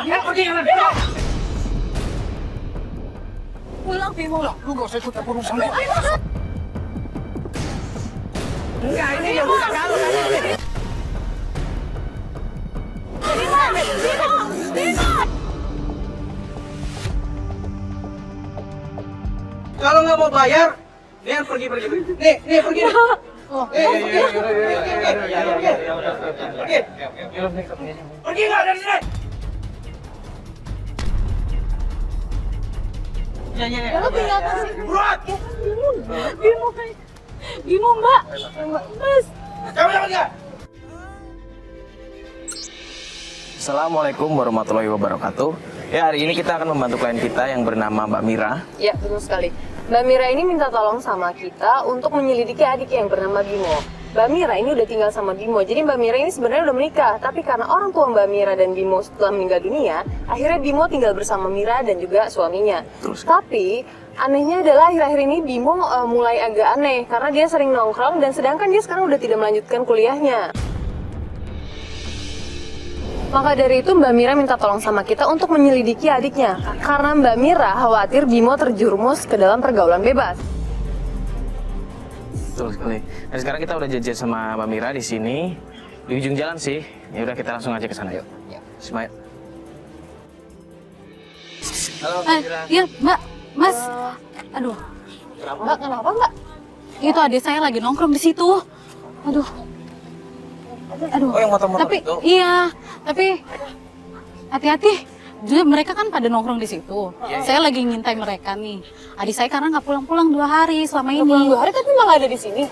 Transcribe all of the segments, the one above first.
Pergi kalian. Pulang, Bimo. Lu gak usah ikut campur urusan gue. Enggak, ini yang bukan kalau tadi. Bimo! Kalau nggak mau bayar, dia pergi. Nih pergi. Pergi nggak dari sini? Lo tinggal kasih. Buruan. Bimo, Mbak. Mas. Kamu jangan nggak? Assalamualaikum warahmatullahi wabarakatuh. Ya, hari ini kita akan membantu klien kita yang bernama Mbak Mira. Ya, betul sekali. Mbak Mira ini minta tolong sama kita untuk menyelidiki adik yang bernama Bimo. Mbak Mira ini udah tinggal sama Bimo, jadi Mbak Mira ini sebenarnya udah menikah. Tapi karena orang tua Mbak Mira dan Bimo setelah meninggal dunia, akhirnya Bimo tinggal bersama Mira dan juga suaminya. Tapi anehnya adalah akhir-akhir ini Bimo mulai agak aneh karena dia sering nongkrong dan sedangkan dia sekarang udah tidak melanjutkan kuliahnya. Maka dari itu Mbak Mira minta tolong sama kita untuk menyelidiki adiknya. Karena Mbak Mira khawatir Bimo terjerumus ke dalam pergaulan bebas. Betul sekali. Dan sekarang kita udah janjian sama Mbak Mira di sini, di ujung jalan sih. Ya udah kita langsung aja ke sana yuk. Semuanya. Halo Mbak Mira. Iya, Mbak. Mas. Aduh. Mbak, kenapa Mbak? Itu adik saya lagi nongkrong di situ. Aduh. Oh, yang motor-motor Tapi itu? iya, tapi hati-hati. Jadi mereka kan pada nongkrong di situ. Saya lagi ngintai mereka nih. Adik saya karena nggak pulang-pulang 2 hari selama ini. Pulang 2 hari tapi malah ada di sini.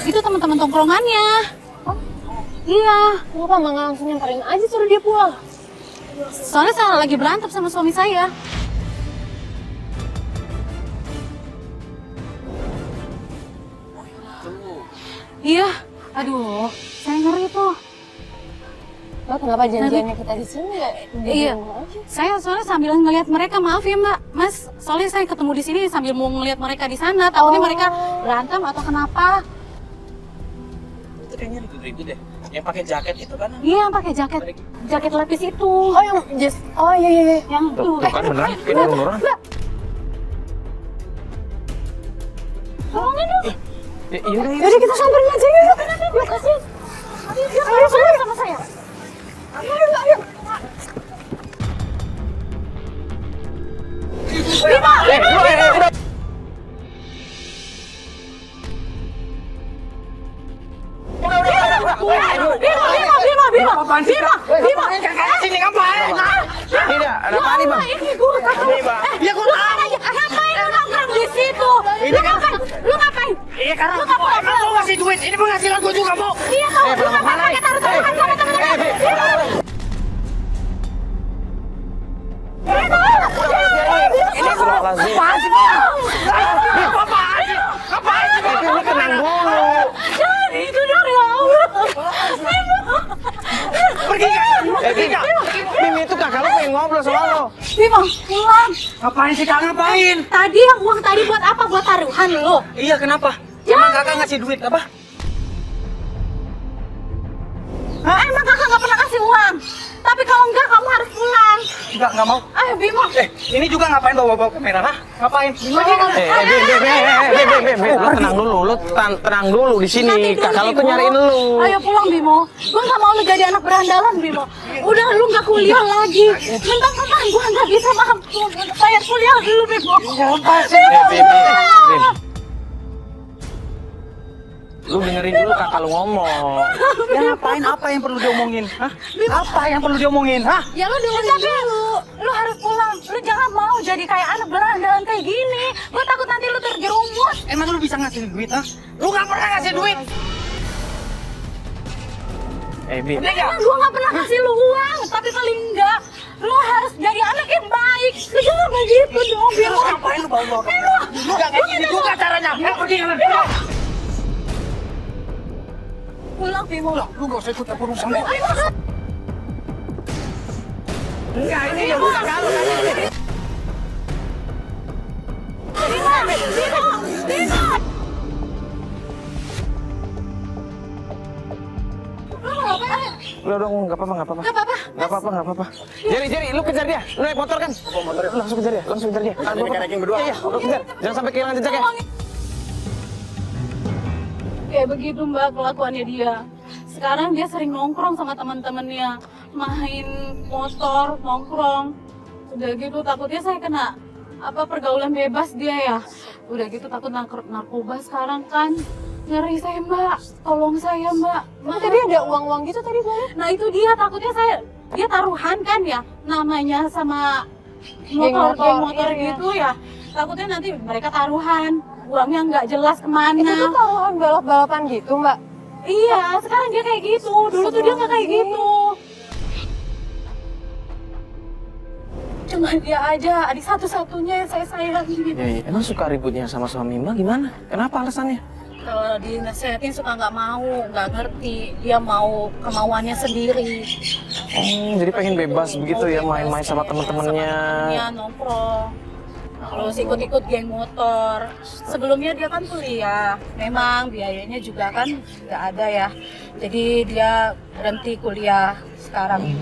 Itu teman-teman tongkrongannya. Iya. Kenapa Mbak nggak langsung nyamperin aja suruh dia pulang? Soalnya saya lagi berantem sama suami saya. Iya. Aduh, saya ngeri tuh. Mbak, kenapa janjiannya kita di sini nggak? Iya, saya soalnya sambil ngelihat mereka, maaf ya Mbak, Mas, soalnya saya ketemu di sini sambil mau ngelihat mereka di sana, takutnya mereka berantem atau kenapa? Itu kayaknya ribut-ribut deh. Yang pakai jaket itu kan? Iya, pakai jaket lapis itu. Oh yang iya. Yang itu. Tuh kan beneran, ini beneran. Tolongin dong. Yaudah. Yaudah kita samperin aja yuk. Yuk, kasihan. Ayo, sama saya. Ayo. Bima, sini ngapain? Ini ada apa nih Bang? Ini gue Ini Bang. Ya gue tahu. ngapain lu nongkrong di situ? Ini kan Lu ngapain? iya karena mau ngasih duit. Ini penghasilan gue juga mau. Iya, tahu. Lu ngapain pakai taruh-taruhan sama temen-temen? Ini apaan sih? Ngapain sih? Ini tenang dulu. Jangan itu dong, ya Allah. Pergi nggak? Mimi itu kakak lo pengen ngobrol sama lo. Bimo, pulang. Ngapain sih kak? Ngapain? Tadi yang uang tadi buat apa? Buat taruhan lo. Iya kenapa? Emang kakak ngasih duit apa? Emang kakak nggak pernah kasih uang. Tapi kalau enggak, kamu harus pulang. Nggak mau. Ayo, Bimo. Ini juga ngapain bawa-bawa kamera? Hah? Ngapain? Lo tenang dulu, lo tenang dulu di sini. Kakak lo tuh nyariin lo. Ayo pulang, Bimo. Gue nggak mau lu jadi anak berandalan, Bimo. Udah lu nggak kuliah lagi. Mentang-mentang gue nggak bisa mampu bayar kuliah dulu, Bimo. Lu dengerin dulu kakak lu ngomong. Ya ngapain? Apa yang perlu diomongin? Hah? Apa yang perlu diomongin? Hah? Ya lu dengerin dulu. Lu harus pulang. Lu jangan mau jadi kayak anak berandalan kayak gini. Gue takut nanti lu terjerumus. Emang lu bisa ngasih duit? Hah? Lu nggak pernah ngasih duit? Bi. Emang gue nggak pernah kasih lu uang. Tapi paling enggak, lu harus jadi anak yang baik. Lu jangan begitu dong, Bimo. Terus ngapain lu bawa-bawa kamera? Nggak kayak gini juga caranya. Pergi kalian. Pulang, Bimo. Lu gak usah ikut campur urusan gue. Ayo, Enggak, ini yang bukan kalau tadi. Bimo. Lu ngapain? Udah, nggak apa-apa. Nggak apa-apa. Jerry, lu kejar dia. Lu naik motor kan? Lu langsung kejar dia. Naikin berdua. Iya, lu kejar. Jangan sampai kehilangan jejak ya. Kayak begitu Mbak kelakuannya dia. Sekarang dia sering nongkrong sama teman-temannya, main motor, nongkrong. Udah gitu takutnya saya kena pergaulan bebas dia ya. Udah gitu takut narkoba sekarang kan. Ngeri saya Mbak, tolong saya Mbak. Tadi ada uang-uang gitu tadi Mbak. Nah itu dia takutnya dia taruhan kan ya, namanya sama Geng motor iya. gitu ya. Takutnya nanti mereka taruhan, uangnya nggak jelas kemana. Itu tuh taruhan balap-balapan gitu Mbak. Iya, sekarang dia kayak gitu. Dulu tuh dia nggak kayak gitu. Cuma dia aja, adik satu-satunya yang saya sayangi. Iya. Emang suka ributnya sama suami Mbak gimana? Kenapa alasannya? Kalau dinasehatin suka nggak mau, nggak ngerti. Dia mau kemauannya sendiri. Jadi pengen bebas begitu ya, main-main sama temen-temennya. Temennya nongkrong. Terus ikut-ikut geng motor. Sebelumnya dia kan kuliah. Memang biayanya juga kan nggak ada ya. Jadi dia berhenti kuliah sekarang.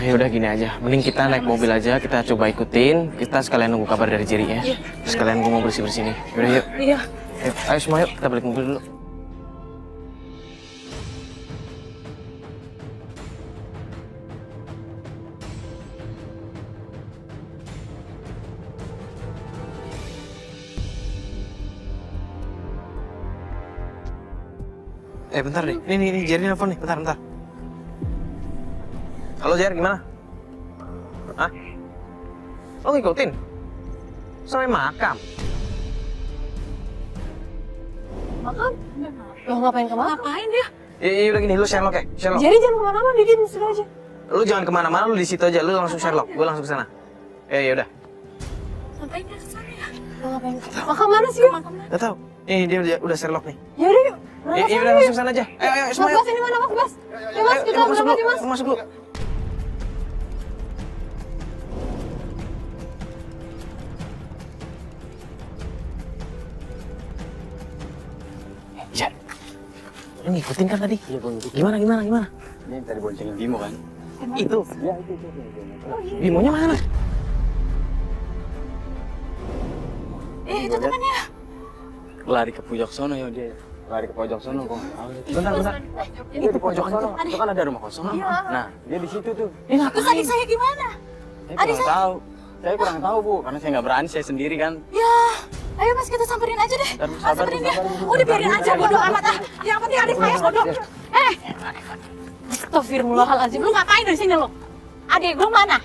Ya udah gini aja, mending kita naik mobil aja, kita coba ikutin. Kita sekalian nunggu kabar dari Jerry ya. Sekalian gue mau bersih-bersih nih. Yaudah yuk. Iya. Ayo semua yuk, kita balik mobil dulu. Bentar deh. Nih, Jerry nelfon nih. Bentar. Halo Jer, gimana? Hah? Lo ngikutin? Sampai makam? Makam? Lo ngapain ke makam? Ngapain dia? Iya udah gini, lu Sherlock ya? Sherlock. Jadi jangan kemana-mana, dia di situ aja. Lu jangan kemana-mana, lu di situ aja. Lu langsung Sherlock, gue langsung ke sana. Ya udah. Sampai dia ke sana ya. Lo ngapain? Makam mana sih? Gak tau. Dia udah Sherlock nih. Yaudah yuk. Iya udah langsung sana aja. Ayo semua Mas yuk. Bas ini mana Mas Bas? Ya Mas, kita masuk berangkat ya Mas. dulu. Masuk dulu. Jer, lu ngikutin kan tadi? Iya, Gimana? Ini tadi boncengin Bimo kan? Itu. Bimonya mana? Itu temannya. Lari ke pojok sono ya dia. Lari ke pojok sono kok. Bentar. Ini di pojok sono. Itu kan ada rumah kosong. Nah, dia di situ tuh. Ini Terus adik saya gimana? Saya kurang tahu. Saya kurang tahu, Bu, karena saya nggak berani, saya sendiri kan. Ya, ayo Mas kita samperin aja deh. Ntar sabar, Samperin dia. sabar. Udah biarin aja bodoh amat ah. Yang penting adik saya bodoh. Astagfirullahaladzim, lu ngapain di sini lo? Adik lu mana?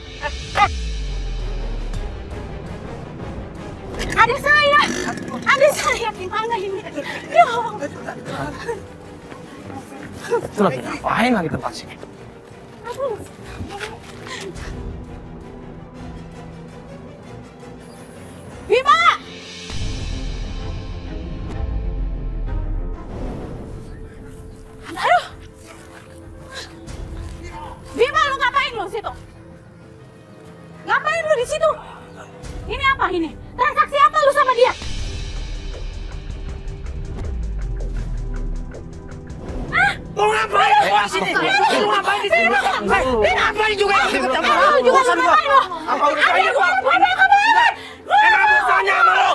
Adik saya gimana ini? Ya Allah. Itu lagi ngapain lagi tempat sini? Bima! Aduh! Bima, lu ngapain lu di situ? Ngapain lu di situ? Ini apa ini? Transaksi apa lu sama dia? Mau ngapain lu di sini? Lu ngapain di sini? Ngapain juga di sini? Lu juga ngapain lu? Apa urusannya gua? Ngapain kemarin? Emang urusannya sama lu?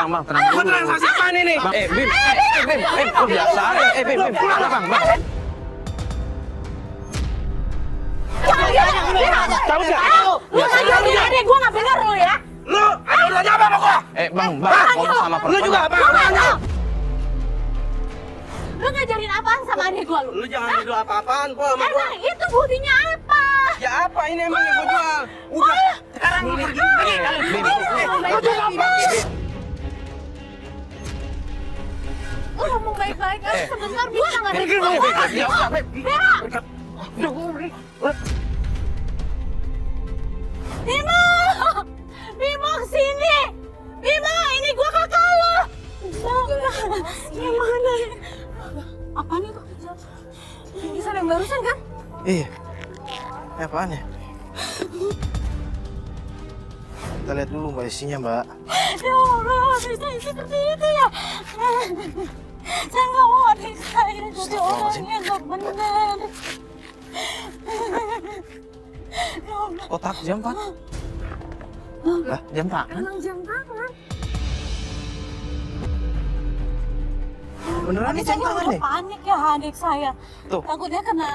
Bang, tenang Gua dulu. transaksi apaan ini? Bim, lu biasa aja. Bim, ada bang. Tahu nggak? Lu ngajarin adek gua nggak bener lu ya? Lu ada urusannya apa sama gua? Bang, ngomong sama Lu juga apa? Lu ngajarin apaan sama adek gua lu? Lu jangan nuduh apa-apaan kok sama gua. Emang itu buktinya apa? Ya apa ini emang yang gua jual? Udah, sekarang lu pergi. Lu juga apa? Lu ngomong baik-baik kan sebentar bisa nggak ada Pergi lu. Ya udah, Beb. Bima! Udah gua beri. Bima! Bima kesini! Bima, ini gua kakak lo! Gimana? Apaan itu? Ini yang barusan kan? Iya. Apaan ya? Kita lihat dulu mbak isinya mbak. Ya Allah, bisa seperti itu ya? Saya nggak mau adik saya jadi orang yang nggak benar. Ya Allah. Kotak jam Pak. Lah, jam tangan. Emang jam tangan. Beneran ini jam Saya tangan udah deh. panik ya adik saya. Tuh. Takutnya kena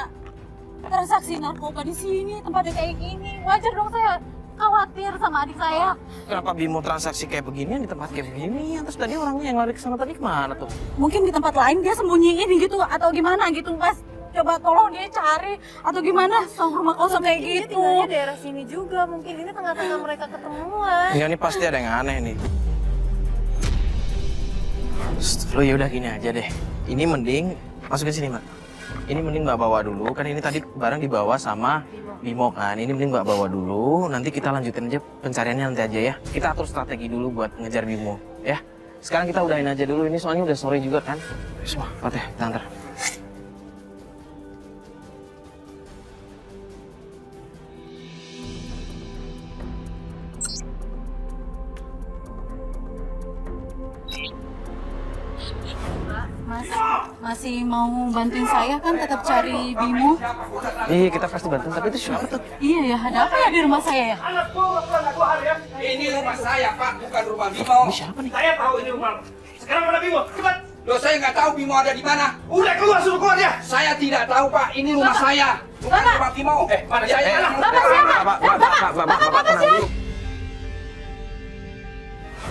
transaksi narkoba di sini, tempatnya kayak gini. Wajar dong saya khawatir sama adik saya. Kenapa Bimo transaksi kayak beginian di tempat kayak begini? Terus tadi orangnya yang lari ke sana tadi kemana tuh? Mungkin di tempat lain dia sembunyiin gitu atau gimana gitu, Mas. Coba tolong dia cari atau gimana, sama rumah kosong kayak Dia gitu. tinggalnya daerah sini juga, mungkin ini tengah-tengah mereka ketemuan. Enggak, ini pasti ada yang aneh nih. Lo ya udah gini aja deh. Ini mending masukin sini, Mbak. Ini mending Mbak bawa dulu, kan ini tadi barang dibawa sama Bimo kan. Ini mending Mbak bawa dulu, nanti kita lanjutin aja pencariannya nanti aja ya. Kita atur strategi dulu buat ngejar Bimo, ya. Sekarang kita udahin aja dulu, ini soalnya udah sore juga kan. Semua, Fatih, kita antar. Mas, masih mau bantuin saya kan tetap cari Bimo? Iya, kita pasti bantu, tapi itu siapa tuh? Iya ya, ada apa ya di rumah saya ya? Ini rumah saya, Pak, bukan rumah Bimo. Ini siapa nih? Saya tahu ini rumah. Sekarang mana Bimo? Cepat. Loh, saya nggak tahu Bimo ada di mana. Udah keluar, suruh keluar dia. Saya tidak tahu, Pak. Ini rumah saya, bukan rumah Bimo. Mana saya? Bapak siapa? Bapak tenang dulu.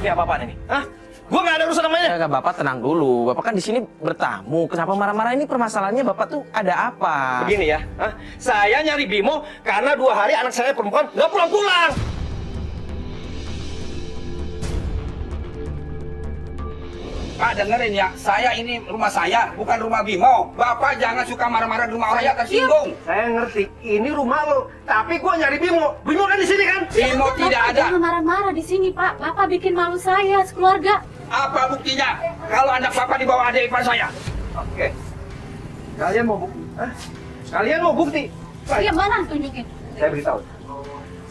Ini apa-apaan ini? Hah? Gua nggak ada urusan namanya. Ya, Bapak tenang dulu. Bapak kan di sini bertamu. Kenapa marah-marah? Ini permasalahannya Bapak tuh ada apa? Begini ya, hah? Saya nyari Bimo karena 2 hari anak saya perempuan nggak pulang-pulang. Pak, dengerin ya. Saya ini rumah saya, bukan rumah Bimo. Bapak jangan suka marah-marah di rumah saya, tersinggung. Saya ngerti, ini rumah lo. Tapi gua nyari Bimo. Bimo kan di sini kan? Bimo tidak Bapak ada. jangan marah-marah di sini, Pak. Bapak bikin malu saya sekeluarga. Apa buktinya? Kalau anak Bapak dibawa adik ipar saya. Oke. Kalian mau bukti? Hah? Kalian mau bukti? Iya, mana tunjukin. Saya beritahu.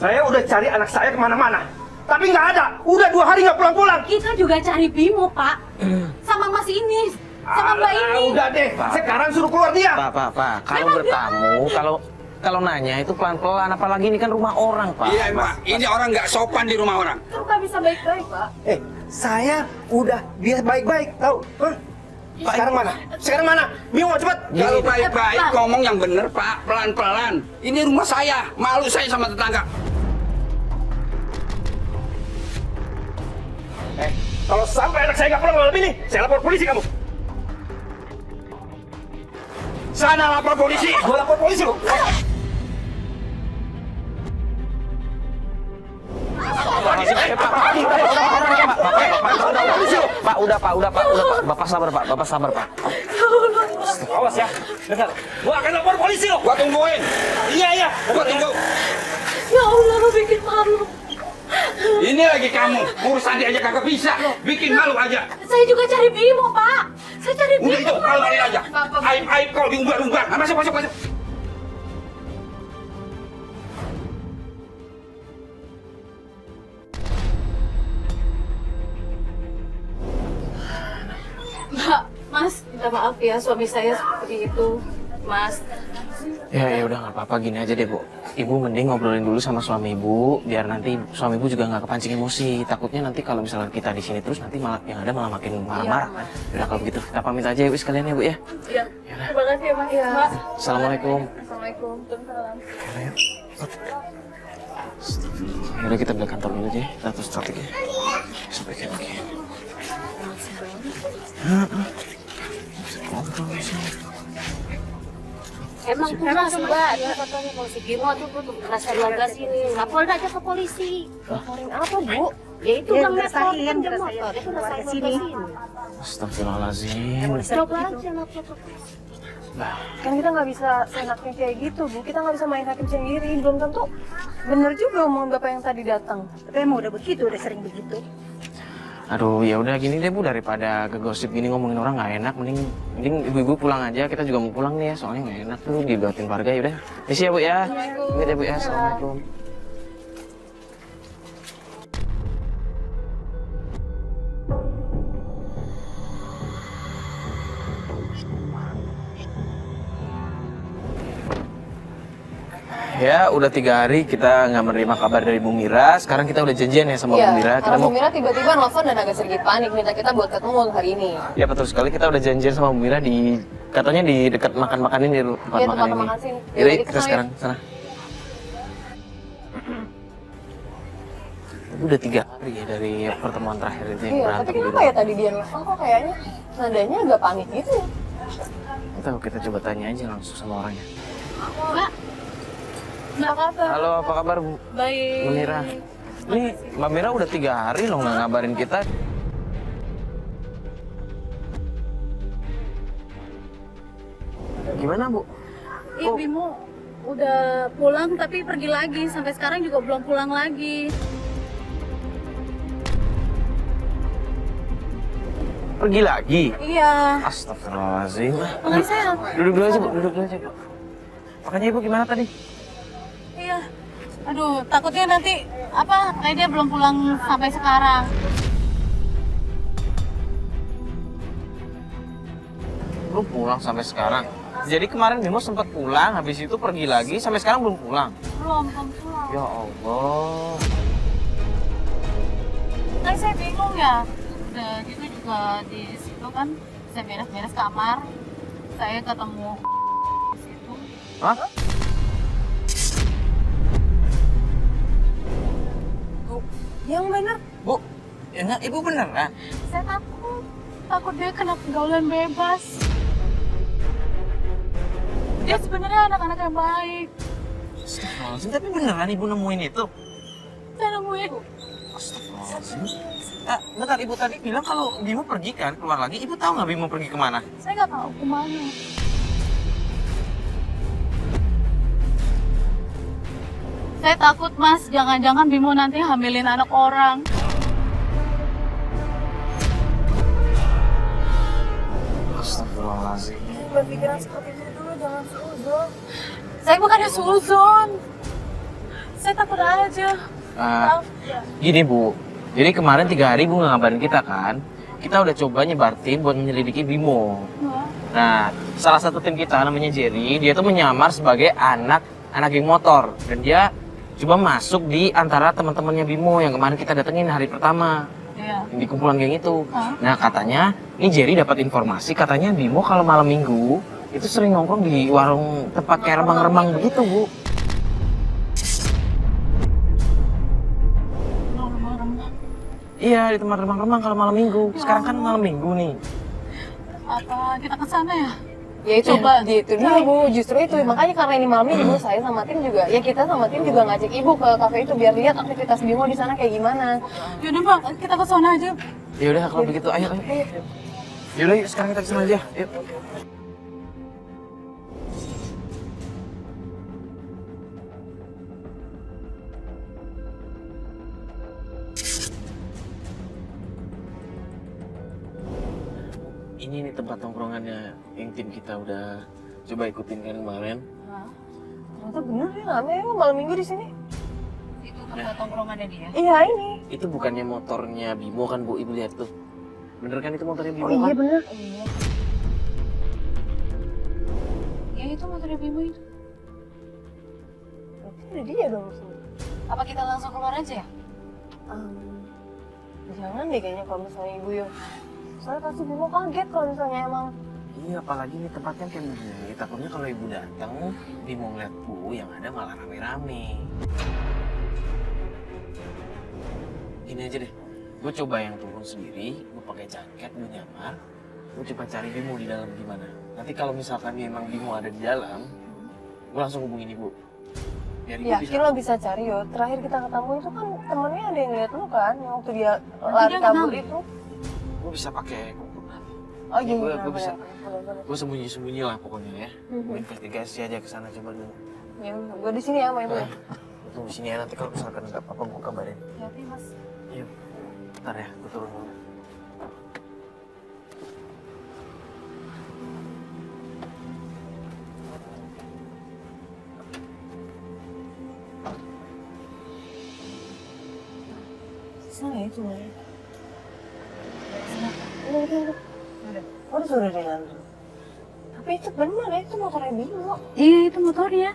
Saya udah cari anak saya kemana-mana. Tapi nggak ada. Udah 2 hari nggak pulang-pulang. Kita juga cari Bimo, Pak. Sama Mas ini, sama Mbak ini. Udah deh. Sekarang suruh keluar dia. Pak. Kalau bertamu, kalau nanya itu pelan-pelan. Apalagi ini kan rumah orang, Pak. Iya, Pak. Ini orang nggak sopan di rumah orang. Kan nggak bisa baik-baik, Pak. Saya udah biar baik-baik, tahu? Hah? Sekarang mana? Sekarang mana? Bimo cepat. Kalau baik-baik ngomong yang bener, Pak. Pelan-pelan. Ini rumah saya. Malu saya sama tetangga. Kalau sampai anak saya nggak pulang malam ini, saya lapor polisi kamu. Sana lapor polisi. Gua lapor polisi lo. Pak, udah, Pak. Bapak sabar, Pak. Awas ya. Dengar. Gua akan lapor polisi lo. Gua tungguin. Iya. Gua tunggu. Ya Allah, lo bikin malu. Ini lagi kamu. Urusan dia aja kagak bisa. Bikin malu aja. Saya juga cari Bimo, Pak. Saya cari Udah Bimo. itu, malu-maluin aja. Aib-aib kalau diumbar-umbar. Masuk. Mbak, Mas, minta maaf ya suami saya seperti itu. Mas, Ya udah nggak apa-apa, gini aja deh, Bu. Ibu mending ngobrolin dulu sama suami ibu, biar nanti suami ibu juga nggak kepancing emosi. Takutnya nanti kalau misalnya kita di sini terus nanti malah yang ada malah makin marah-marah kan. Udah kalau begitu, kita pamit aja ya Bu sekalian ya Bu ya. iya. Terima kasih ya, Mas. Iya. Mbak. Assalamualaikum. Assalamualaikum. Ya udah kita balik kantor dulu aja ya. Kita atur strategi. Sampai kayak begini. Emang sih Mbak, dia katanya kalau si Bimo tuh rasa keluarga sini. Lapor aja ke polisi. Laporin apa, Bu? Ya itu kan ngerasain dia motor, itu rasain sini. Astagfirullahaladzim. Coba aja lapor ke polisi. Kan kita nggak bisa seenaknya kayak gitu, Bu. Kita nggak bisa main hakim sendiri. Belum tentu bener juga omongan Bapak yang tadi datang. Tapi emang udah begitu, udah sering begitu. Aduh, ya udah gini deh Bu, daripada kegosip gini ngomongin orang nggak enak, mending ibu-ibu pulang aja. Kita juga mau pulang nih ya, soalnya nggak enak tuh dibuatin keluarga. Ya udah, misi ya Bu ya. Ini deh Bu ya. Assalamualaikum. Ya, udah 3 hari kita nggak menerima kabar dari Bu Mira. Sekarang kita udah janjian ya sama Bu Mira. Kita karena Bu mau... Mira tiba-tiba nelfon dan agak sedikit panik minta kita buat ketemu hari ini. Ya betul sekali, kita udah janjian sama Bu Mira di katanya di dekat makan-makan ini, di tempat Iya, makan tempat ini. makan sini. Yaudah, Yuk, kita kesana, sekarang sana. Udah 3 hari ya dari pertemuan terakhir itu yang Iya, berantem tapi gitu. kenapa ya tadi dia nelfon kok kayaknya nadanya agak panik gitu ya? Tahu, kita coba tanya aja langsung sama orangnya. Mbak, Mbak kabar? Halo, apa kabar Bu? Baik. Bu Mira. Ini Mbak Mira udah 3 hari loh nggak ngabarin kita. Gimana Bu? Ih, Bimo udah pulang tapi pergi lagi. Sampai sekarang juga belum pulang lagi. Pergi lagi? Iya. Astagfirullahaladzim. Makanya saya, Duduk dulu aja Bu, duduk dulu aja Bu. Makanya Ibu gimana tadi? iya. Aduh, takutnya nanti kayak dia belum pulang sampai sekarang. Belum pulang sampai sekarang. Jadi kemarin Bimo sempat pulang, habis itu pergi lagi, sampai sekarang belum pulang. Belum pulang. Ya Allah. Kan saya bingung ya. Udah gitu juga di situ kan saya beres-beres kamar. Saya ketemu di situ. Hah? Yang bener. Bu, ya enggak, Ibu beneran? Saya takut dia kena pergaulan bebas. Dia sebenarnya anak-anak yang baik. Astagfirullahaladzim, tapi beneran Ibu nemuin itu? Saya nemuin. Astagfirullahaladzim. Bentar, Ibu tadi bilang kalau Bimo pergi kan, keluar lagi. Ibu tahu nggak Bimo pergi kemana? Saya nggak tahu kemana. Saya takut Mas, jangan-jangan Bimo nanti hamilin anak orang. Astagfirullahaladzim. Berpikiran seperti itu dulu, jangan seuzon. Saya bukannya suzon. Saya takut aja. Maaf ya. Gini Bu, jadi kemarin 3 hari Ibu nggak ngabarin kita kan? Kita udah coba nyebar tim buat menyelidiki Bimo. Nah, salah satu tim kita namanya Jerry, dia tuh menyamar sebagai anak geng motor. Dan dia coba masuk di antara teman-temannya Bimo yang kemarin kita datengin hari pertama. Iya. Di kumpulan geng itu. Nah katanya, ini Jerry dapat informasi katanya Bimo kalau malam minggu itu sering nongkrong di warung tempat kayak remang-remang begitu Bu. Iya, di tempat remang-remang kalau malam minggu. Sekarang kan malam minggu nih. Apa kita ke sana ya? Ya itu, Coba. itu dia Bu, justru itu. Makanya karena ini malam minggu, saya sama tim juga, ya kita sama tim juga ngajak Ibu ke kafe itu biar lihat aktivitas Bimo di sana kayak gimana. Yaudah Mbak, kita ke sana aja. Ya udah kalau begitu, ayo. Yaudah, yuk sekarang kita kesana aja. Yuk. Ini nih tempat nongkrongannya yang tim kita udah coba ikutin kan kemarin. Ternyata bener ya, rame ya malam minggu di sini. Itu tempat tongkrongannya dia. Iya ini. Itu bukannya motornya Bimo kan Bu, Ibu lihat tuh. Bener kan itu motornya Bimo Oh iya kan? bener. Ya itu motornya Bimo itu. Berarti ada dia dong di sini. Apa kita langsung keluar aja ya? Jangan deh kayaknya kalau misalnya Ibu ya. Soalnya pasti Bimo kaget kalau misalnya emang. Iya, apalagi nih tempatnya kayak begini. Takutnya kalau Ibu datang, Bimo ngeliat Bu, yang ada malah rame-rame. Gini aja deh, gue coba yang turun sendiri, gue pakai jaket, gue nyamar, gue coba cari Bimo di dalam gimana. Nanti kalau misalkan emang Bimo ada di dalam, gue langsung hubungin Ibu. Biar Ibu Yakin lo bisa cari yo. Terakhir kita ketemu itu kan temennya ada yang lihat lu kan, yang waktu dia lari dia kabur kenal. itu. Gue bisa pakai komputer. Oh gimana? Gue bisa, Boleh. gue sembunyi-sembunyi lah pokoknya ya. Gue investigasi aja ke sana coba dulu. Ya, gue di sini ya sama Ibu ya. Gue tunggu sini ya, nanti kalau misalkan nggak apa-apa gue kabarin. Hati Mas. Iya, bentar ya, gue turun dulu. Sana itu ya. Udah. Udah sudah dengan. Tapi itu benar ya, itu motornya Bimo. Iya itu motornya.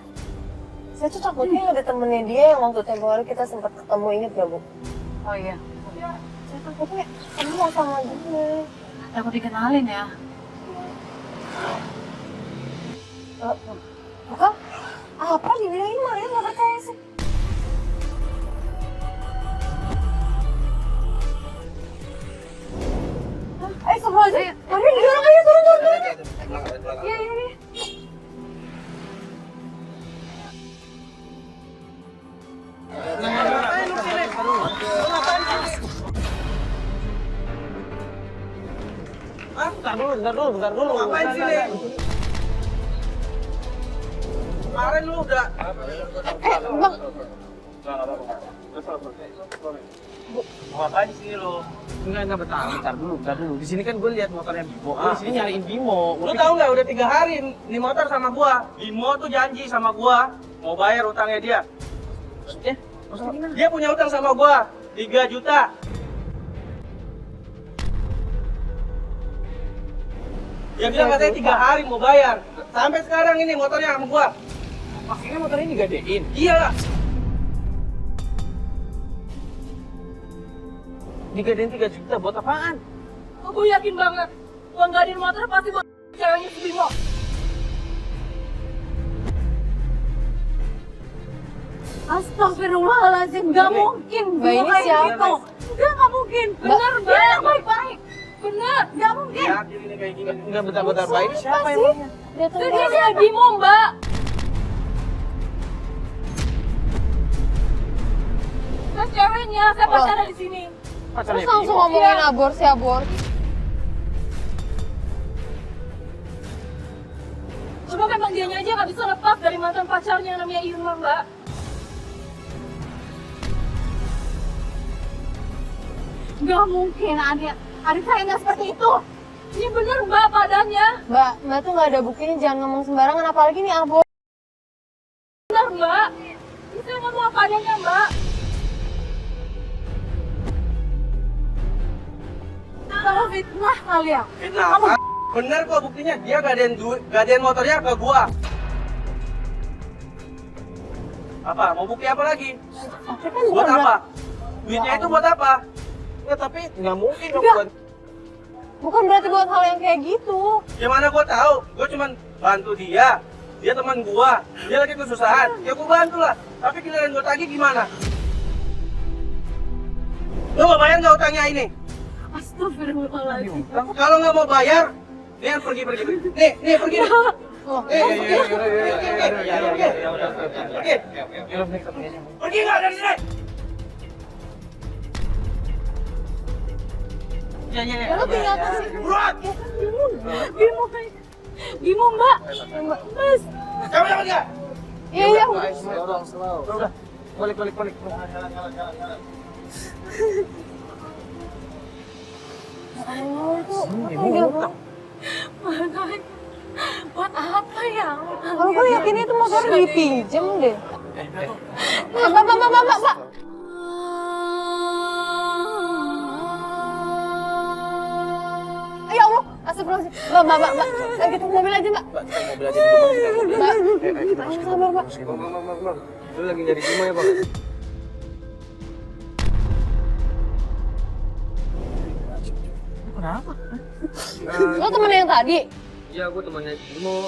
Saya tuh takutnya ada temennya dia yang waktu tempo hari kita sempat ketemu, inget gak Bu? Oh iya. Saya takutnya kenal sama dia. Takut dikenalin ya. Bukan? Apa dibilangin Maria nggak percaya sih? Ayo sama aja. Maria dorong ayo turun. Iya iya. Bentar dulu. Ngapain sih, Le? Kemarin lu udah... Bang. Ngapain di sini lo? Enggak bentar dulu. Di sini kan gue lihat motornya Bimo. Gue di sini nyariin Bimo. Lu tahu nggak udah 3 hari di motor sama gua. Bimo tuh janji sama gua mau bayar utangnya dia. Maksudnya gimana? Dia punya utang sama gua 3 juta. Dia bilang katanya 3 hari mau bayar. Sampai sekarang ini motornya sama gua. Maksudnya motor ini digadein? Iya. Digadein 3 juta buat apaan? Aku yakin banget. Uang gadein motor pasti buat ceweknya si Bimo. Astagfirullahaladzim, gak mungkin. Mbak, ini Kayak siapa? gitu. Gak mungkin. Bener, Mbak. Baik-baik. Bener, gak mungkin. Ya, ini kayak gini. Enggak bentar-bentar baik. Siapa emangnya? Dia Bimo, Mbak. Terus ceweknya, saya pacaran di sini. Terus langsung ngomongin aborsi. Cuma memang dianya aja gak bisa lepas dari mantan pacarnya yang namanya Irma, Mbak. Gak mungkin, adik saya nggak seperti itu. Ini bener, Mbak, padanya. Mbak tuh nggak ada buktinya, jangan ngomong sembarangan, apalagi nih aborsi. Bener, Mbak. Ini saya ngomong apa adanya, Mbak. Kalau fitnah kalian. Fitnah apa? Bener kok buktinya. Dia gadein motornya ke gua. Apa? Mau bukti apa lagi? Buat apa? Duitnya itu buat apa? Ya tapi nggak mungkin dong buat... Bukan berarti buat hal yang kayak gitu. Gimana gua tahu? Gua cuman bantu dia. Dia teman gua. Dia lagi kesusahan. Ya gua bantu lah. Tapi giliran gua tagih gimana? Lu mau bayar nggak utangnya ini? Astagfirullahaladzim. Kalau nggak mau bayar, nih pergi. Nih pergi. Pergi nggak dari sini? Lu tinggal kasih. Bimo, Mbak. Mas. Kamu dapat nggak? Iya. Udah. Balik. Buat apa ya? Kalau gue yakin itu motornya dipinjem deh. Mbak. Ya Allah, astagfirullahaladzim. Mbak. Kita ke mobil aja, Mbak. Mbak, sabar, Mbak. Lu lagi nyari Bimo ya, Bang? Kenapa? Lo temen yang tadi? Iya, gue temannya Bimo.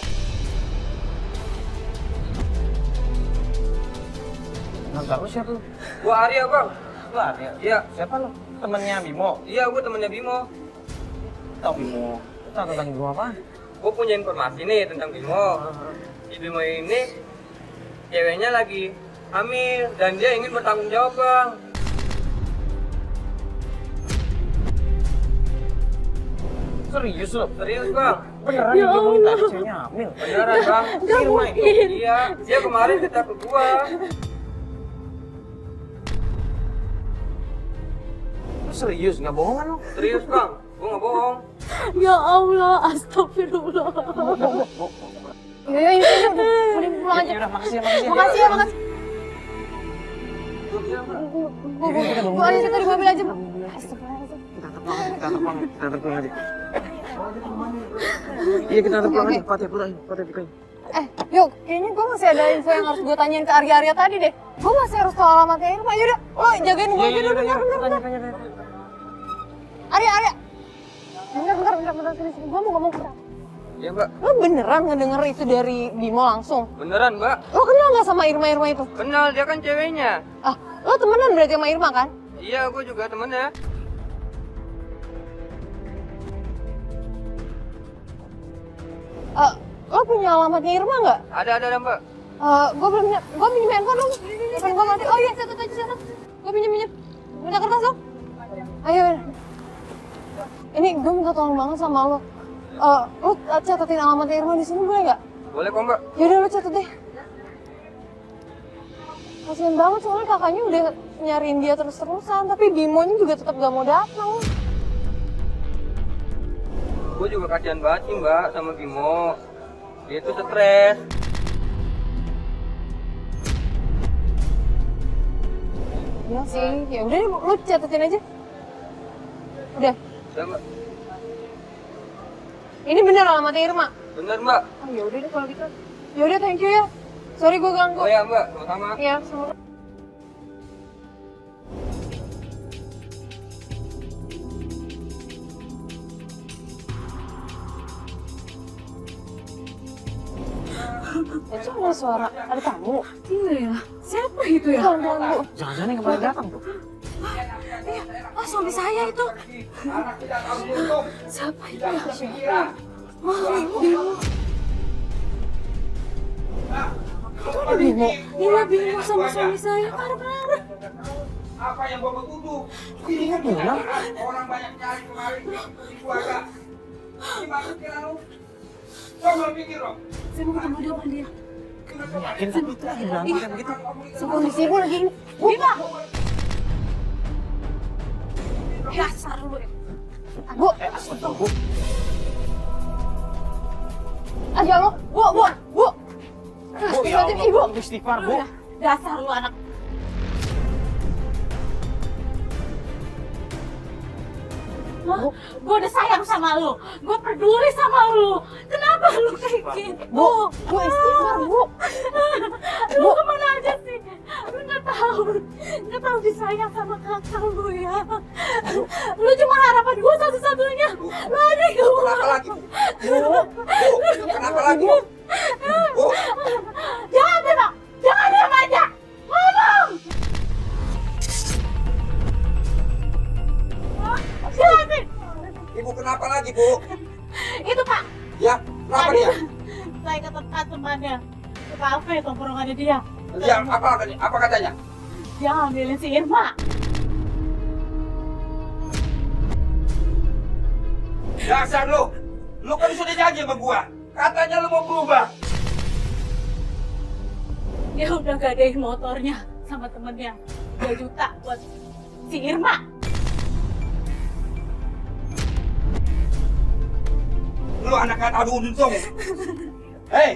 Nggak tahu siapa lu? Gua Arya, Bang. Lu Arya? Iya. Siapa lu? Temennya Bimo? Iya, gue temannya Bimo. Tahu Bimo? Tahu tentang Bimo apa? Gue punya informasi nih tentang Bimo. Si Bimo ini ceweknya lagi hamil dan dia ingin bertanggung jawab, Bang. Serius lu? Serius, Bang. Beneran yang ngomongin tadi ceweknya hamil? Beneran, Bang. Di rumah itu? Iya, dia kemarin cerita ke gua. Lu serius? Nggak bohongan lu? Serius, Bang. Gua nggak bohong. Ya Allah, astagfirullah. Iya, udah pulang aja. Udah, makasih ya. Makasih ya. Gue ada situ di mobil aja, Mbak. Astagfirullahaladzim. Kita pulang aja. Iya, kita pulang aja. Fatih pulang. Yuk, kayaknya gue masih ada info yang harus gue tanyain ke Arya tadi deh. Gue masih harus tahu alamatnya Irma. Yaudah, lo jagain gue aja dulu, bentar. Arya. Bentar, sini. Gue mau ngomong ke kamu. Iya mbak. Lo beneran ngedenger itu dari Bimo langsung? Beneran mbak. Lo kenal nggak sama Irma itu? Kenal, dia kan ceweknya. Ah, lo temenan berarti sama Irma kan? Iya, aku juga temennya. Lo punya alamatnya Irma nggak? Ada mbak. Gue pinjem handphone dong. Handphone gue mati. Oh iya, catat. Gue pinjem. Minta kertas dong. Ayo. Ini gue minta tolong banget sama lo. Lo catatin alamatnya Irma di sini boleh nggak? Boleh kok mbak. Yaudah lo catat deh. Kasian banget soalnya kakaknya udah nyariin dia terus-terusan, tapi Bimonya juga tetap gak mau datang. Gue juga kasihan banget sih mbak sama Bimo. Dia tuh stres. Iya sih, ya udah deh, lo catatin aja. Udah. Udah mbak. Ini bener alamatnya Irma. Bener mbak. Oh ya udah deh kalau gitu. Ya udah, thank you ya. Sorry gue ganggu. Oh ya mbak, sama-sama. Iya, sama. Itu ada suara, ada tamu. Iya ya. Siapa itu ya? Pelan-pelan, Bu. Jangan-jangan yang kemarin datang tuh. Iya. Oh, suami saya itu. Anak tidak tahu untung. Siapa itu Tidak ya? berpikiran. Bimo. Itu ada Bimo. Iya, Bimo sama suami saya marah-marah. Apa yang bapak tuduh? Ini kan pulang. Orang banyak nyari kemarin di keluarga. Gimana pikiran lu? Coba pikir dong. Saya mau ketemu dia sama dia. Yakin kan itu lagi berantem kayak begitu? Kondisi ibu lagi ini. Bimo. Dasar lu ya. Bu. Astaga, Bu. Aja lo. Bu. Bu, ya Ibu. Allah, Bu, istighfar, Bu. Dasar lu anak. Gue udah sayang sama lu, gue peduli sama lu. Kenapa lu kayak gitu? Bu, istighfar, Bu. Lu kemana aja sih? Lu nggak tahu disayang sama kakak lu ya. Lu cuma harapan gue satu-satunya. Lu ada gue. Kenapa lagi? Kenapa lagi? Bu, Jangan Bimo, jangan diam aja. Ngomong. Jangan. Ibu kenapa lagi, Bu? Itu Pak. Ya, kenapa dia? Saya ke tempat temannya, ke kafe tongkrongannya dia. Ya, apa katanya? Dia ngambilin si Irma. Dasar lu kan sudah janji sama gua. Katanya lu mau berubah. Dia udah gadein motornya sama temennya 2 juta buat si Irma. Lu anak gak tahu untung. Hei,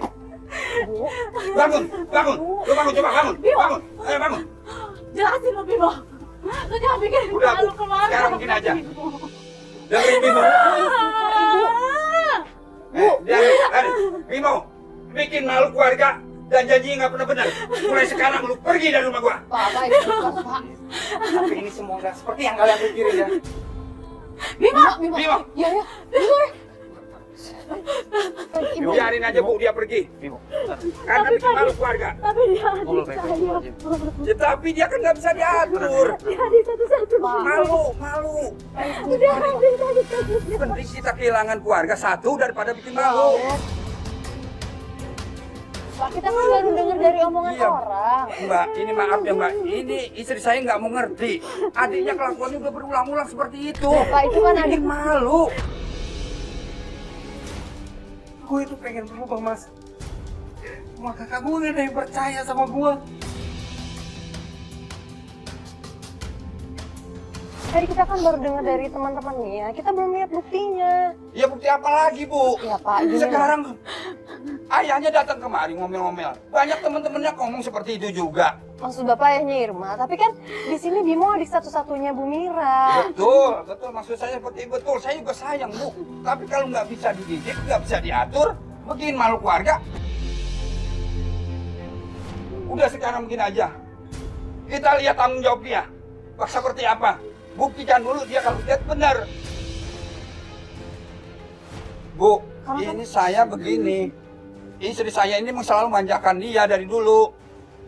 bangun. Lu bangun, coba bangun. Ayo bangun. Jelasin lo Bimo. Lu jangan bikin Udah, Bu. malu kemana. Sekarang begini aja. Dengerin Bimo. Bimo, bikin malu keluarga dan janji nggak pernah benar. Mulai sekarang lu pergi dari rumah gua. Pak, istighfar, Pak. Tapi ini semua nggak seperti yang kalian pikirin ya. Bimo. Bimo, Ya. biarin aja Bu dia pergi. Bimo, Karena bikin malu keluarga. Tapi dia ngobrol baik-baik dulu aja. Ya, tapi dia kan nggak bisa diatur. dia di satu-satu. Malu. Udah ambil satu-satu. Penting kita kehilangan keluarga satu daripada bikin malu. Pak, kita kan baru dengar dari omongan Iya. orang. Mbak, ini maaf ya Mbak, ini istri saya nggak mau ngerti. Adiknya kelakuannya udah berulang-ulang seperti itu. Pak, itu kan adik. Bikin malu. Gue itu pengen berubah, Mas. Cuma kakak gue gak ada yang percaya sama gue. Tadi kita kan baru dengar dari teman-temannya, kita belum lihat buktinya. Ya bukti apa lagi Bu? Ya Pak, gini. Sekarang ayahnya datang kemari ngomel-ngomel. Banyak teman-temannya ngomong seperti itu juga. Maksud Bapak ayahnya Irma, tapi kan di sini Bimo adik satu-satunya Bu Mira. Betul. Maksud saya seperti betul. Saya juga sayang Bu. Tapi kalau nggak bisa dididik, nggak bisa diatur, bikin malu keluarga, Udah sekarang begini aja. Kita lihat tanggung jawab dia. Seperti apa? Buktikan dulu dia kalau dia benar. Bu, ini saya begini. Istri saya ini selalu manjakan dia dari dulu.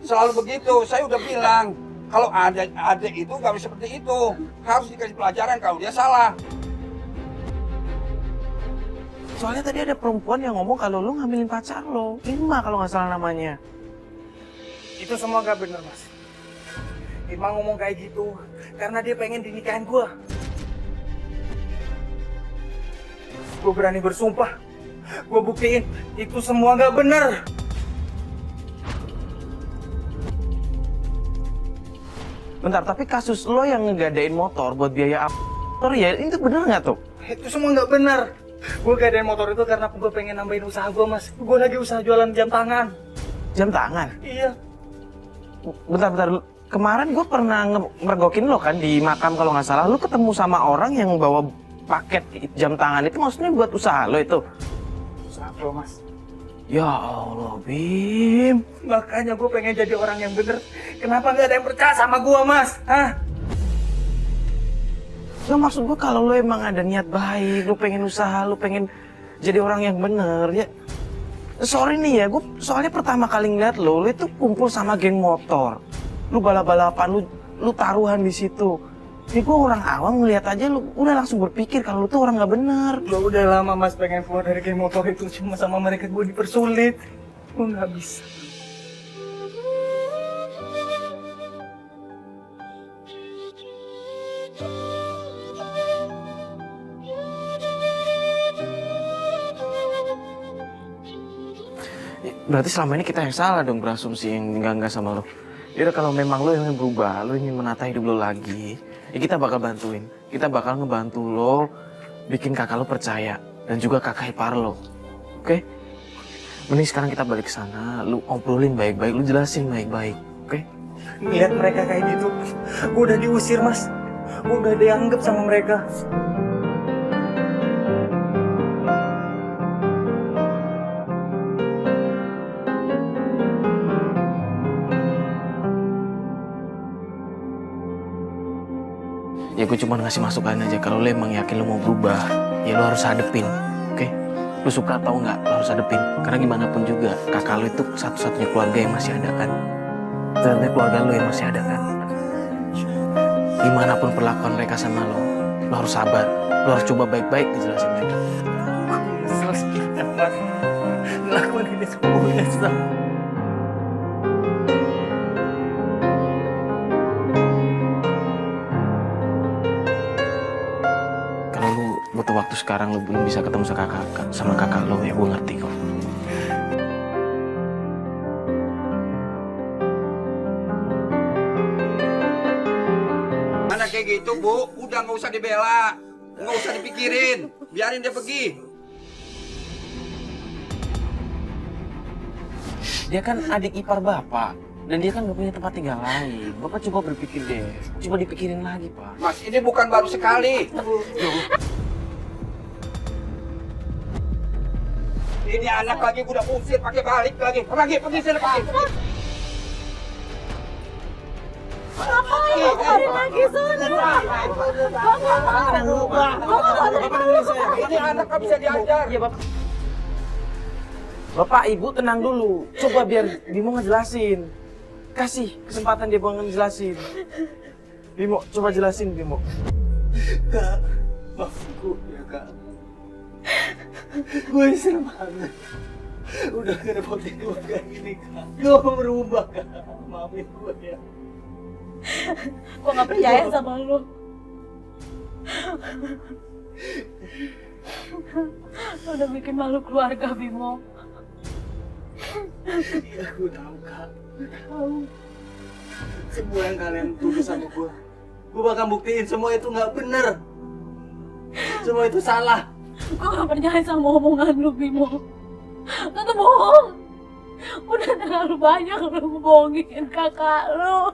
Selalu begitu. Saya udah bilang, kalau adik itu gak bisa seperti itu. Harus dikasih pelajaran kalau dia salah. Soalnya tadi ada perempuan yang ngomong kalau lu ngambilin pacar lo. Irma kalau nggak salah namanya. Itu semua gak bener, Mas. Irma ngomong kayak gitu karena dia pengen dinikahin gue. Gue berani bersumpah. Gue buktiin itu semua gak bener. Bentar, tapi kasus lo yang ngegadain motor buat biaya motor ya, itu bener nggak tuh? Itu semua gak bener. Gue gadain motor itu karena gue pengen nambahin usaha gue, Mas. Gue lagi usaha jualan jam tangan. Jam tangan? Iya. Bentar. Kemarin gue pernah ngemergokin lo kan di makam kalau nggak salah. Lo ketemu sama orang yang bawa paket jam tangan itu maksudnya buat usaha lo itu? Usaha gue, Mas. Ya Allah, Bim. Makanya gue pengen jadi orang yang bener. Kenapa nggak ada yang percaya sama gue, Mas? Hah? Nah, maksud gue kalau lo emang ada niat baik, lo pengen usaha, lo pengen jadi orang yang bener, ya. Sorry nih ya, gue soalnya pertama kali ngeliat lo itu kumpul sama geng motor. Lu balap-balapan, lu taruhan di situ. Ya gue orang awam ngeliat aja lu udah langsung berpikir kalau lu tuh orang nggak bener. Gue udah lama, Mas, pengen keluar dari geng motor itu. Cuma sama mereka gue dipersulit. Gue nggak bisa. Berarti selama ini kita yang salah dong berasumsi yang enggak sama lo. Yaudah kalau memang lo ingin berubah, lo ingin menata hidup lo lagi, ya kita bakal bantuin. Kita bakal ngebantu lo bikin kakak lo percaya dan juga kakak ipar lo. Oke? Mending sekarang kita balik ke sana, lo obrolin baik-baik, lo jelasin baik-baik. Oke? Lihat mereka kayak gitu, gue udah diusir, Mas. Gue udah dianggap sama mereka. Ya gue cuma ngasih masukan aja, kalau lo emang yakin lo mau berubah, ya lo harus hadepin, oke? Lo suka atau enggak, lo harus hadepin. Karena gimana pun juga, kakak lo itu satu-satunya keluarga yang masih ada kan. Satu-satunya keluarga lo yang masih ada kan. Gimana pun perlakuan mereka sama lo harus sabar. Lo harus coba baik-baik dijelasin mereka. Selesai, Mas. Lakukan ini semuanya, Sam. Butuh waktu sekarang lo belum bisa ketemu sama kakak lo ya, gue ngerti kok. Anak kayak gitu, Bu, udah nggak usah dibela, nggak usah dipikirin, biarin dia pergi. Dia kan adik ipar bapak, dan dia kan gak punya tempat tinggal lain. Bapak coba berpikir deh, coba dipikirin lagi, Pak. Mas, ini bukan baru sekali. Ini anak lagi udah usir pakai balik lagi. Pergi sini pergi. Ini anak gak bisa diajar. Iya, Bapak. Bapak, Ibu tenang dulu. Coba biar Bimo ngejelasin. Kasih kesempatan dia buat ngejelasin. Bimo, coba jelasin, Bimo. Kak, maafku ya, Kak. Gue nyesel banget. Udah ngerepotin gue kayak gini, Kak. Gue mau berubah, Kak. Maafin gue ya. Gue gak percaya sama lu. Lu udah bikin malu keluarga, Bimo. Iya, gue tahu, Kak. Gue tahu. Semua yang kalian tuduh sama gue bakal buktiin semua itu nggak bener. Semua itu salah. Gue gak percaya sama omongan lu, Bimo. Lu tuh bohong. Udah terlalu banyak lu bohongin kakak lu.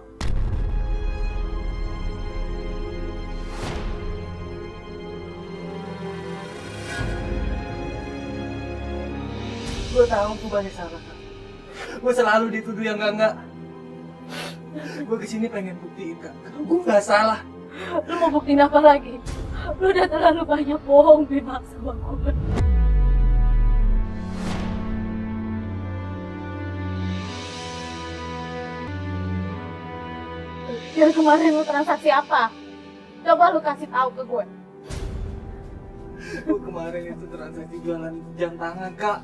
Gue tahu gue banyak salah, Kak. Gue selalu dituduh yang enggak. Gue kesini pengen buktiin kak, kalau gue nggak salah. Lu mau buktiin apa lagi? Lu udah terlalu banyak bohong Bima sama gue. Dari kemarin lu transaksi apa? Coba lu kasih tahu ke gue. Gue kemarin itu transaksi jualan jam tangan kak.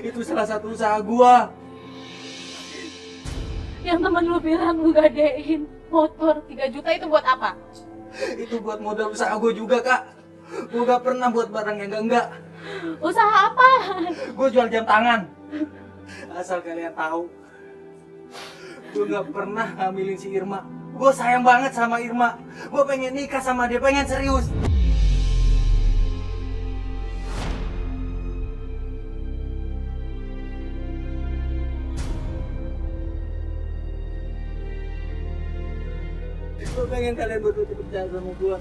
Itu salah satu usaha gue. Yang temen lu bilang lu gadein motor 3 juta itu buat apa? Itu buat modal usaha gue juga kak. Gue gak pernah buat barang yang enggak. Usaha apa? Gue jual jam tangan. Asal kalian tahu, gue gak pernah ngambilin si Irma. Gue sayang banget sama Irma. Gue pengen nikah sama dia, pengen serius. Gue pengen kalian berdua percaya sama gue.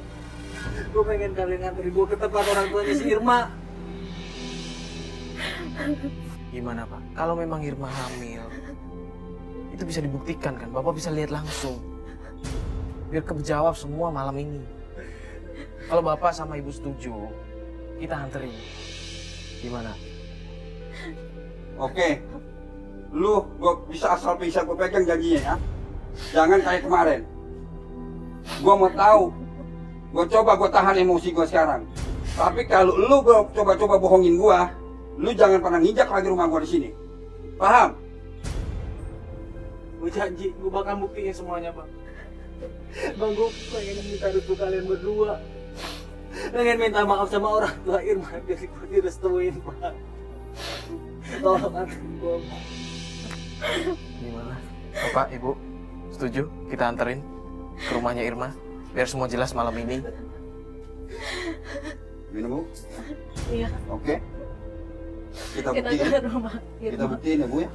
Gue pengen kalian nganterin gue ke tempat orang tuanya si Irma. Gimana Pak? Kalau memang Irma hamil, itu bisa dibuktikan kan? Bapak bisa lihat langsung. Biar kejawab semua malam ini. Kalau Bapak sama Ibu setuju, kita anterin. Gimana? Oke. Lu gua bisa asal bisa gue pegang janjinya ya. Jangan kayak kemarin. Gua mau tahu. Gua coba tahan emosi gua sekarang. Tapi kalau lu coba bohongin gua, lu jangan pernah nginjak lagi rumah gua di sini. Paham? Gue janji, gue bakal buktiin semuanya bang. Bang, gue pengen minta restu kalian berdua. Pengen minta maaf sama orang tua Irma biar gue direstuin bang. Tolong anterin gue. Gimana? Bapak, Ibu, setuju? Kita anterin ke rumahnya Irma, biar semua jelas malam ini. Minum, Bu? Iya. Oke. Kita Kita buktiin. ke rumah. Kita buktiin ya, Bu ya?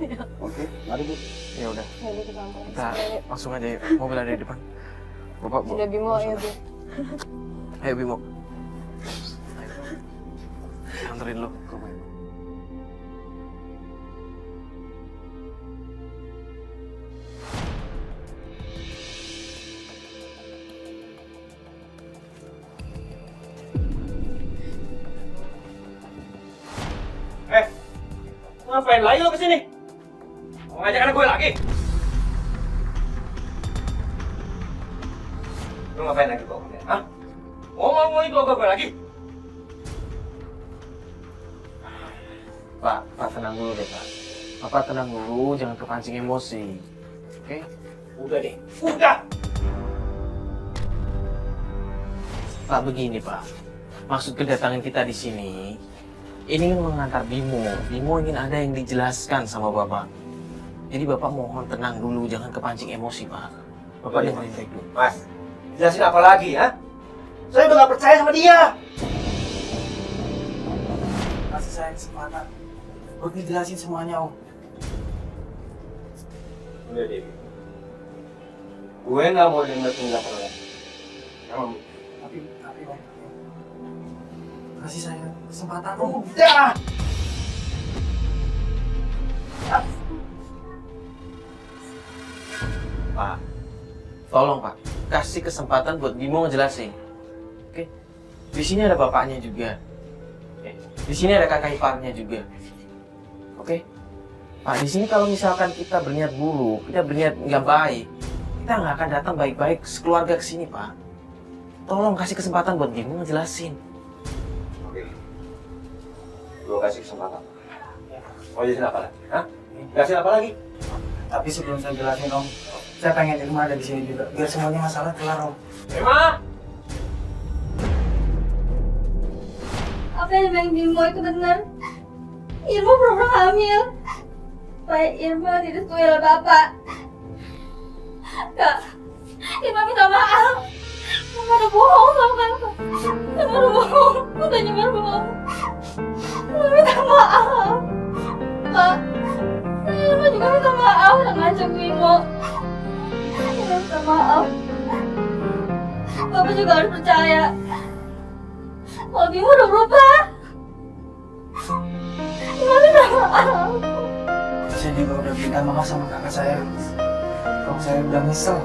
Oke, mari Bu. Ya udah, Jadi kita anterin kita sekali. langsung aja yuk. Mobil ada di depan. Bapak, Bu. Sudah Bimo ya Bu. Ayo Bimo. Ayo. Anterin lu ke rumah Ibu. Ngapain lagi lo kesini? Mau ngajak anak gue lagi? Lu ngapain lagi kok? Hah? Mau ikut gue lagi? Pak tenang dulu deh Pak. Bapak tenang dulu, jangan kepancing emosi. Oke? Udah deh, udah! Pak begini Pak, maksud kedatangan kita di sini, ini kan mengantar Bimo. Bimo ingin ada yang dijelaskan sama Bapak. Jadi Bapak mohon tenang dulu, jangan kepancing emosi Pak. Bapak dengerin baik dulu. Mas, jelasin apa lagi ya? Saya udah gak percaya sama dia! Kasih saya kesempatan. Gue ngejelasin semuanya om. Udah deh. Gue gak mau denger penjelasan lo. Emang, Tapi om. Kasih saya kesempatan om. udah! Pak, tolong Pak, kasih kesempatan buat Bimo ngejelasin. Oke? Di sini ada bapaknya juga. Oke? Di sini ada kakak iparnya juga. Oke? Pak, di sini kalau misalkan kita berniat buruk, kita berniat nggak baik, kita nggak akan datang baik-baik sekeluarga ke sini, Pak. Tolong kasih kesempatan buat Bimo ngejelasin. Oke. Gue kasih kesempatan. Mau jelasin apa lagi? Hah? Jelasin apa lagi? Tapi sebelum saya jelasin om, saya pengen Irma ada di sini juga. Biar semuanya masalah kelar om. Emma! Apa yang dibilang Bimo itu benar? Irma pernah hamil. Supaya Irma direstui oleh Bapak. Kak, Irma minta maaf. Irma udah bohong sama Kakak. Irma udah bohong. Udah nyebar bohong. Irma minta maaf. Kak, Irma juga minta maaf udah ngajak Bimo. Irma minta maaf. Bapak juga harus percaya. Kalau Bimo udah berubah. Irma minta maaf. Saya juga udah minta maaf sama kakak saya. kalau saya udah nyesel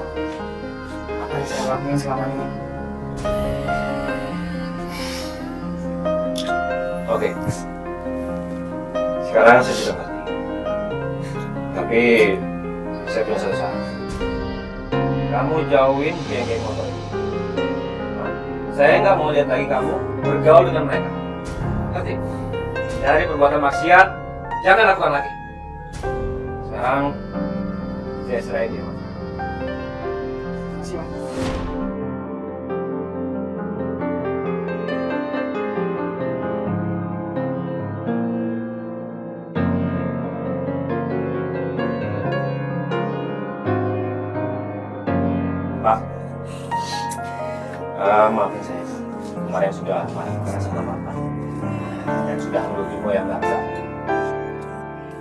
apa yang saya lakuin selama ini. Oke. Sekarang saya sudah ngerti. Tapi saya punya satu saran. Kamu jauhin geng-geng motor ini. Saya nggak mau lihat lagi kamu bergaul dengan mereka. Ngerti? Dari perbuatan maksiat, jangan lakukan lagi. Sekarang saya serahin dia, Mas. Makasih, Mas. Pak, maafin saya. Kemarin sudah marah sama Bapak dan sudah nuduh Bimo yang enggak.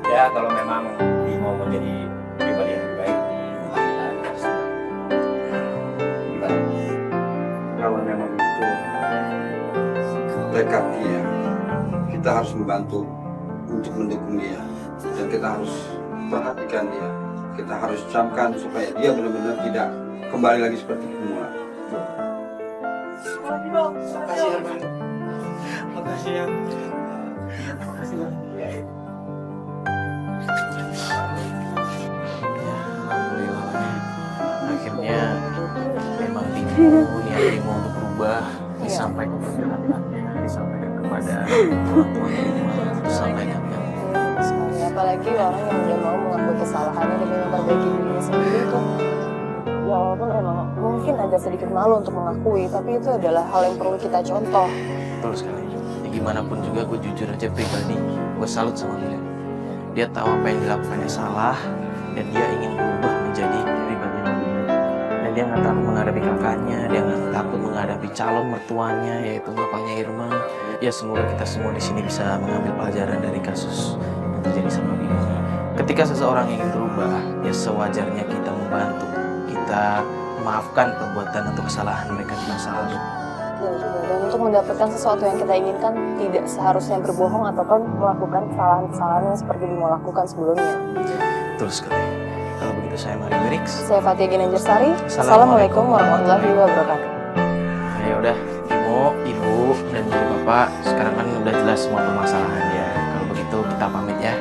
Ya, kalau memang Bimo mau jadi pribadi yang lebih baik, kita harus tenang. Kalau memang itu tekad dia, kita harus membantu untuk mendukung dia, dan kita harus perhatikan dia. Kita harus camkan supaya dia benar-benar tidak kembali lagi seperti semula. Makasih ya, Bang. Makasih ya. Makasih, Bang. Akhirnya memang niat Bimo untuk berubah disampaikan kepada orang tuanya, disampaikan kan. Apalagi orang yang udah mau mengakui kesalahannya demi memperbaiki dirinya sendiri itu, ya walaupun emang mungkin agak sedikit malu untuk mengakui, tapi itu adalah hal yang perlu kita contoh. Betul sekali. Ya, gimana pun juga gue jujur aja pribadi, gue salut sama dia. Dia tahu apa yang dilakukannya salah dan dia ingin berubah menjadi pribadi yang lebih baik. Dan dia nggak takut menghadapi kakaknya, dia nggak takut menghadapi calon mertuanya yaitu bapaknya Irma. Ya semoga kita semua di sini bisa mengambil pelajaran dari kasus yang terjadi sama Bimo. Ketika seseorang ingin berubah, ya sewajarnya kita membantu, kita memaafkan perbuatan atau kesalahan mereka di masa lalu. Dan untuk mendapatkan sesuatu yang kita inginkan, tidak seharusnya berbohong ataupun melakukan kesalahan-kesalahan yang seperti Bimo lakukan sebelumnya. Betul sekali. Kalau begitu saya Mario Merix. Saya Fatia Ginanjarsari. Assalamualaikum Assalamualaikum warahmatullahi wabarakatuh. Nah, ya udah, Bimo, Ibu, dan juga Bapak, sekarang kan udah jelas semua permasalahan ya. Kalau begitu kita pamit ya.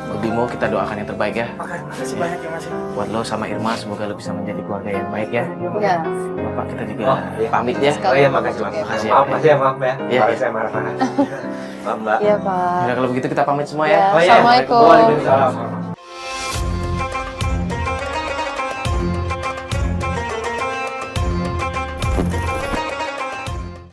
Buat Bimo kita doakan yang terbaik ya. Makasih banyak ya Mas. Buat lo sama Irma semoga lo bisa menjadi keluarga yang baik ya. Ya. Bapak kita juga Oh, iya. pamit ya. Oh iya, makasih Mas. Makasih Maaf ya. Mas ya, maaf ya. Iya. Kemarin saya marah-marah. Maaf Mbak. Iya Pak. Udah kalau begitu kita pamit semua Ya, ya. Oh iya, Assalamualaikum. Waalaikumsalam.